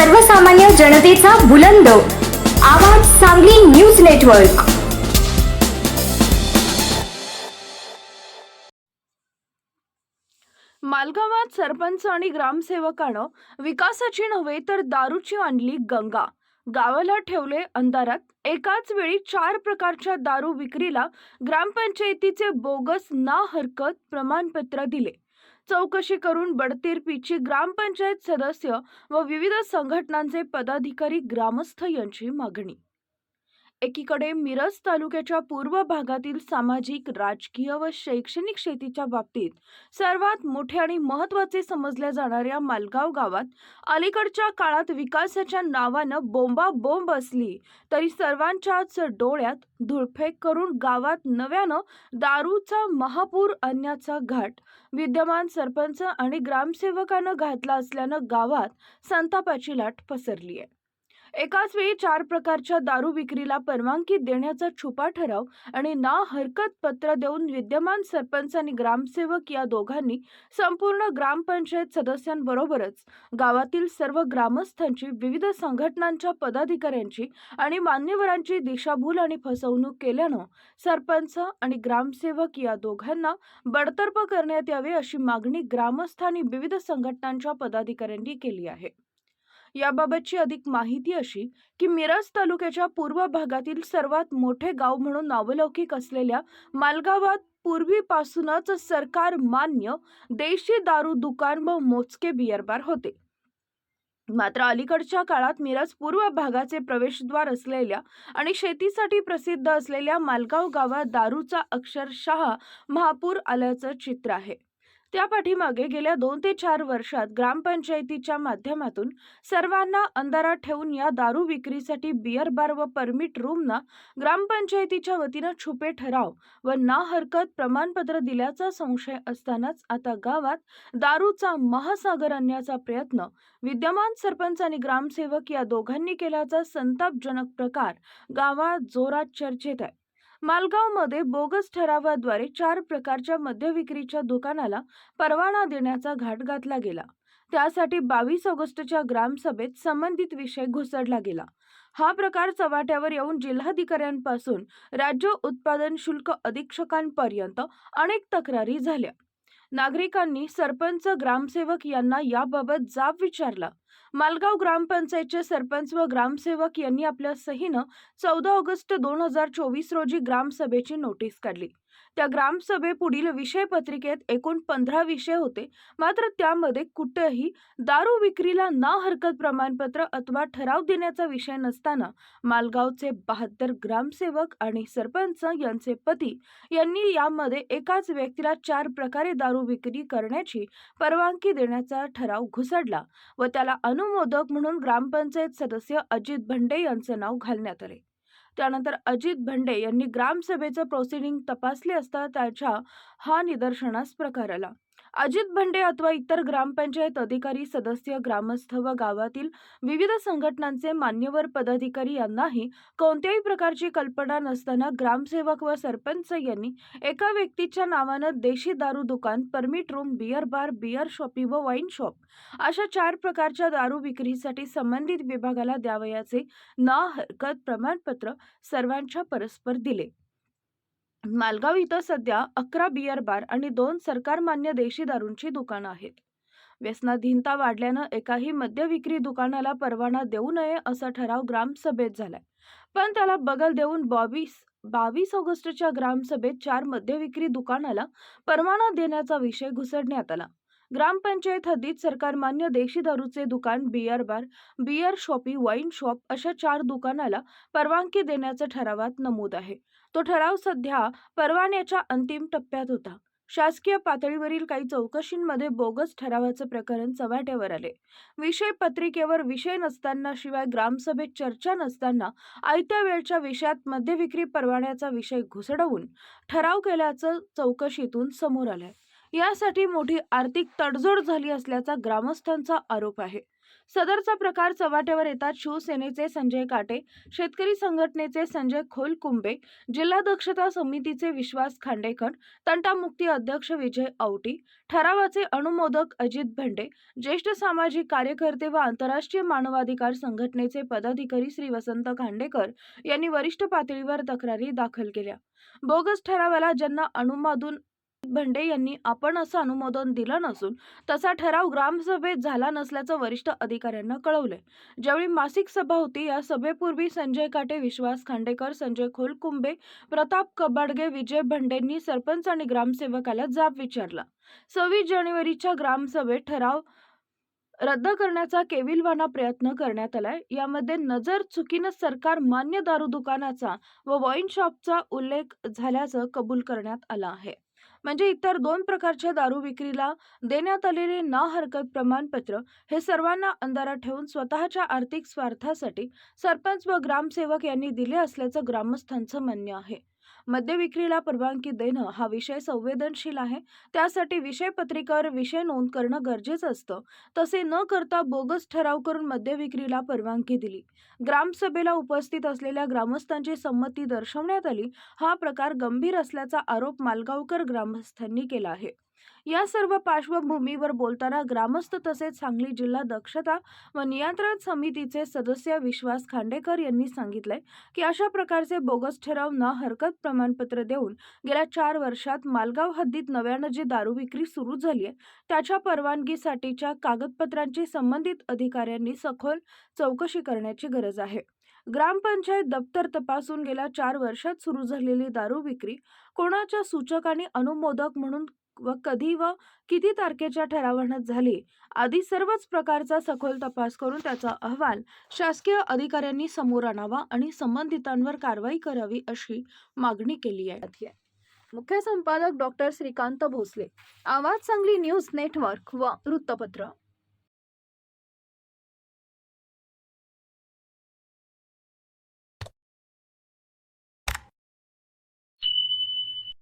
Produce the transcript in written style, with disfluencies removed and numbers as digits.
सर्वसामान्य जनतेचा बुलंद आवाज सांगली न्यूज नेटवर्क। मालगावात सरपंच आणि ग्रामसेवकानं विकासाची नव्हे तर दारूची आणली गंगा। गावाला ठेवले अंधारात। एकाच वेळी 4 प्रकारच्या दारू विक्रीला ग्रामपंचायतीचे बोगस ना हरकत प्रमाणपत्र दिले। चौकशी करून बडतर्फीची ग्रामपंचायत सदस्य व विविध संघटनांचे पदाधिकारी ग्रामस्थ यांची मागणी। एकीकडे मिरज तालुक्याच्या पूर्व भागातील सामाजिक, राजकीय व शैक्षणिक शेतीच्या बाबतीत सर्वात मोठे आणि महत्त्वाचे समजल्या जाणाऱ्या मालगाव गावात अलीकडच्या काळात विकासाच्या नावानं बोंबाबोंब असली तरी सर्वांच्याच डोळ्यात धुळफेक करून गावात नव्यानं दारूचा महापूर आणण्याचा घाट विद्यमान सरपंच आणि ग्रामसेवकानं घातला असल्यानं गावात संतापाची लाट पसरली आहे। एकाच वेळी 4 प्रकारच्या दारू विक्रीला परवानगी देण्याचा छुपा ठराव आणि ना हरकत पत्र देऊन विद्यमान सरपंच आणि ग्रामसेवक या दोघांनी संपूर्ण ग्रामपंचायत सदस्यांबरोबरच गावातील सर्व ग्रामस्थांची, विविध संघटनांच्या पदाधिकाऱ्यांची आणि मान्यवरांची दिशाभूल आणि फसवणूक केल्यानं सरपंच आणि ग्रामसेवक या दोघांना बडतर्फ करण्यात यावे अशी मागणी ग्रामस्थ आणि विविध संघटनांच्या पदाधिकाऱ्यांनी केली आहे। याबाबतची अधिक माहिती अशी की मिरज तालुक्याच्या पूर्व भागातील सर्वात मोठे गाव म्हणून नावलौकिक असलेल्या मालगावात पूर्वीपासूनच सरकार मान्य देशी दारू दुकान व मोजके बियर बार होते। मात्र अलीकडच्या काळात मिरज पूर्व भागाचे प्रवेशद्वार असलेल्या आणि शेतीसाठी प्रसिद्ध असलेल्या मालगाव गावात दारूचा अक्षरशः महापूर आल्याचं चित्र आहे। त्या पाठीमागे गेल्या 2 ते 4 वर्षात ग्रामपंचायतीच्या माध्यमातून सर्वांना अंधारात ठेवून या दारू विक्रीसाठी बियर बार व परमिट रूमना ग्रामपंचायतीच्या वतीनं छुपे ठराव व ना हरकत प्रमाणपत्र दिल्याचा संशय असतानाच आता गावात दारूचा महासागर आणण्याचा प्रयत्न विद्यमान सरपंच आणि ग्रामसेवक या दोघांनी केल्याचा संतापजनक प्रकार गावात जोरात चर्चेत आहे। मालगावमध्ये बोगस ठरावाद्वारे 4 प्रकारच्या मद्य विक्रीच्या दुकानाला परवाना देण्याचा घाट घातला गेला। त्यासाठी 22 ऑगस्टच्या ग्रामसभेत संबंधित विषय घुसडला गेला। हा प्रकार चव्हाट्यावर येऊन जिल्हाधिकाऱ्यांपासून राज्य उत्पादन शुल्क अधीक्षकांपर्यंत अनेक तक्रारी झाल्या। नागरिकांनी सरपंच, ग्रामसेवक यांना याबाबत जाब विचारला। मालगाव ग्रामपंचायतचे सरपंच व ग्रामसेवक यांनी आपल्या सहीनं 14 ऑगस्ट 2024 रोजी ग्रामसभेची नोटीस काढली। त्या ग्रामसभेपुढील विषय पत्रिकेत एकूण 15 विषय होते, मात्र त्यामध्ये कुठेही दारू विक्रीला ना हरकत प्रमाणपत्र अथवा ठराव देण्याचा विषय नसताना मालगावचे 72 ग्रामसेवक आणि सरपंच यांचे पती यांनी यामध्ये एकाच व्यक्तीला 4 प्रकारे दारू विक्री करण्याची परवानगी देण्याचा ठराव घुसडला व त्याला अनुमोदक म्हणून ग्रामपंचायत सदस्य अजित भंडे यांचे नाव घालण्यात आले। त्यानंतर अजित भंडे यांनी ग्रामसभेचं प्रोसिडिंग तपासले असता त्याच्या हा निदर्शनास प्रकार आला। अजित भंडे अथवा इतर ग्रामपंचायत अधिकारी, सदस्य, ग्रामस्थ व गावातील विविध संघटनांचे मान्यवर पदाधिकारी यांनाही कोणत्याही प्रकारची कल्पना नसताना ग्रामसेवक व सरपंच यांनी एका व्यक्तीच्या नावानं देशी दारू दुकान, permit room, beer bar, beer shoppe व वाईन शॉप अशा 4 प्रकारच्या दारू विक्रीसाठी संबंधित विभागाला द्यावयाचे ना हरकत प्रमाणपत्र सर्वांच्या परस्पर दिले। मालगाव इथं सध्या 11 बियर बार आणि 2 सरकारमान्य देशी दारूंची दुकानं आहेत। व्यसनाधीनता वाढल्यानं एकाही मद्य विक्री दुकानाला परवाना देऊ नये असा ठराव ग्रामसभेत झालाय, पण त्याला बगल देऊन 22 ऑगस्टच्या ग्रामसभेत 4 मद्य विक्री दुकानाला परवाना देण्याचा विषय घुसडण्यात आला। ग्रामपंचायत हद्दीत सरकारमान्य देशी दारूचे दुकान, beer bar, beer shoppe, wine shop अशा 4 दुकानाला परवानगी देण्याचं ठरावात नमूद आहे। तो ठराव सध्या परवान्याच्या अंतिम टप्प्यात होता। शासकीय पातळीवरील काही चौकशींमध्ये बोगस ठरावाचं प्रकरण चव्हाट्यावर आले। विषय पत्रिकेवर विषय नसताना, शिवाय ग्रामसभेत चर्चा नसताना आयत्या वेळच्या विषयात मद्य विक्री परवान्याचा विषय घुसडवून ठराव केल्याचं चौकशीतून समोर आलंय। यासाठी मोठी आर्थिक तडजोड झाली असल्याचा ग्रामस्थांचा आरोप आहे। सदरचा प्रकार चव्हाट्यावर येतात शिवसेनेचे संजय काटे, शेतकरी संघटनेचे संजय खोलकुंबे, जिल्हा दक्षता समितीचे विश्वास खांडेकर, तंटामुक्ती अध्यक्ष विजय औटी, ठरावाचे अनुमोदक अजित भेंडे, ज्येष्ठ सामाजिक कार्यकर्ते व आंतरराष्ट्रीय मानवाधिकार संघटनेचे पदाधिकारी श्री वसंत खांडेकर यांनी वरिष्ठ पातळीवर तक्रारी दाखल केल्या. बोगस ठरावाला ज्यांना अनुमोदन भेंडे यांनी आपण असं अनुमोदन दिलं नसून तसा ठराव ग्रामसभेत झाला नसल्याचं वरिष्ठ अधिकाऱ्यांना कळवलंय. ज्यावेळी मासिक सभा होती या सभेपूर्वी संजय काटे, विश्वास खांडेकर, संजय खोलकुंबे, प्रताप कबाडगे, विजय भेंडेंनी सरपंच आणि ग्रामसेवकाला जाब विचारला. 26 जानेवारीच्या ग्रामसभेत ठराव रद्द करण्याचा केविलवाणा प्रयत्न करण्यात आलाय. यामध्ये नजर चुकीनं सरकार मान्य दारू दुकानाचा व वाईन शॉपचा उल्लेख झाल्याचं कबूल करण्यात आलं आहे. म्हणजे इतर 2 प्रकारच्या दारू विक्रीला देण्यात आलेले ना हरकत प्रमाणपत्र हे सर्वांना अंधारात ठेवून स्वतःच्या आर्थिक स्वार्थासाठी सरपंच व ग्रामसेवक यांनी दिले असल्याचं ग्रामस्थांचं म्हणणं आहे. मद्य विक्रीला परवानगी देणं हा विषय संवेदनशील आहे. त्यासाठी विषय पत्रिकेवर विषय नोंद करणं गरजेचं असतं. तसे न करता बोगस ठराव करून मद्य विक्रीला परवानगी दिली. ग्रामसभेला उपस्थित असलेल्या ग्रामस्थांची संमती दर्शवण्यात आली. हा प्रकार गंभीर असल्याचा आरोप मालगावकर ग्रामस्थांनी केला आहे. या सर्व पार्श्वभूमीवर बोलताना ग्रामस्थ तसेच सांगली जिल्हा दक्षता व नियंत्रण समितीचे सदस्य विश्वास खांडेकर यांनी सांगितले की अशा प्रकारचे बोगस ठराव न हरकत प्रमाणपत्र देऊन गेल्या 4 वर्षात मालगाव हद्दीत नव्यानं जी दारू विक्री सुरू झाली आहे त्याच्या परवानगीसाठीच्या कागदपत्रांची संबंधित अधिकाऱ्यांनी सखोल चौकशी करण्याची गरज आहे. ग्रामपंचायत दप्तर तपासून गेल्या 4 वर्षात सुरू झालेली दारू विक्री कोणाच्या सूचकाने अनुमोदक म्हणून व कधी व किती तारखेच्या ठरावानं झाली आदी सर्वच प्रकारचा सखोल तपास करून त्याचा अहवाल शासकीय अधिकाऱ्यांनी समोर आणावा आणि संबंधितांवर कारवाई करावी अशी मागणी केली आहे. मुख्य संपादक डॉक्टर श्रीकांत भोसले, आवाज सांगली न्यूज नेटवर्क व वृत्तपत्र.